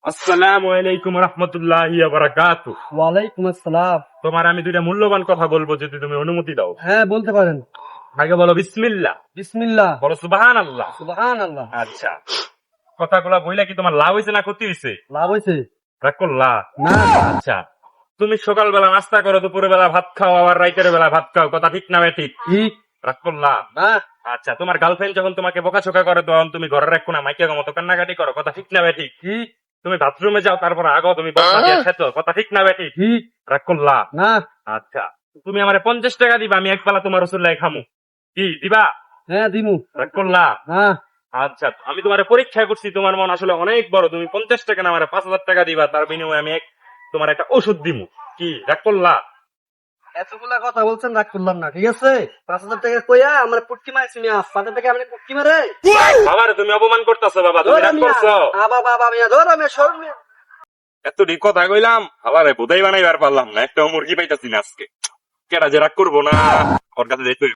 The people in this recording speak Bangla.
আসসালামু আলাইকুম রহমতুল্লাহি ওয়া বারাকাতুহু। ওয়ালাইকুম আসসালাম। তোমার আমি দুইটা মূল্যবান কথা বলবো, যদি তুমি অনুমতি দাও। হ্যাঁ, বলতে পারেন। আগে বলো বিসমিল্লাহ, বিসমিল্লাহ। বলো সুবহানাল্লাহ। সুবহানাল্লাহ। আচ্ছা, কথাগুলা বইলা কি তোমার লাভ হয়েছে না ক্ষতি হয়েছে? লাভ হয়েছে? রাগ করলা? না। আচ্ছা, তুমি সকালবেলা নাস্তা করো, দুপুরে বেলা ভাত খাও, আবার রাইতের বেলা ভাত খাও, কথা ঠিক না ঠিক? ঠিক। রাগ করলা? না। আচ্ছা, তোমার গার্লফ্রেন্ড যখন তোমাকে বকাঝকা করে তখন তুমি ঘরের এক কোণা মাইকে মতো কান্নাকাটি করো, কথা ঠিক না ঠিক? ঠিক। তুমি বাথরুমে যাও, তারপর আগো তুমি বসা দিয়ে খেতো, কথা ঠিক না ঠিক? ঠিক। রাগ করলা? না। আচ্ছা, তুমি আমারে 50 টাকা দিবা, আমি এক বেলা তোমার রসুল্লাহ খামু, কি দিবা? হ্যাঁ, দিমু। রাগ করলা? না। আচ্ছা, আমি তোমার পরীক্ষা করছি, তোমার মন আসলে অনেক বড়, তুমি 50 টাকা না আমার 5,000 টাকা দিবা, তার বিনিময়ে আমি তোমার একটা ওষুধ দিমু, কি? রাগ করলা? এতগুলা কথা বলছেন, রাগ করলাম না, ঠিক আছে? 5,000 টাকা কইয়া আমার পুটকি মারছি মিয়া। 5,000 টাকা আপনি পুটকি মারে? বাবারে তুমি অপমান করতেছো, বাবা তুমি রাগ করছো? বাবা মিয়া, ধর আমি সর মিয়া। এতটি কথা কইলাম, আবারে বোধাই বানাইবার পারলাম না, একটা মুরগি পাইতাছি না আজকে। কেডা যে রাগ করবো না, ওর কাছে যেতে হইব।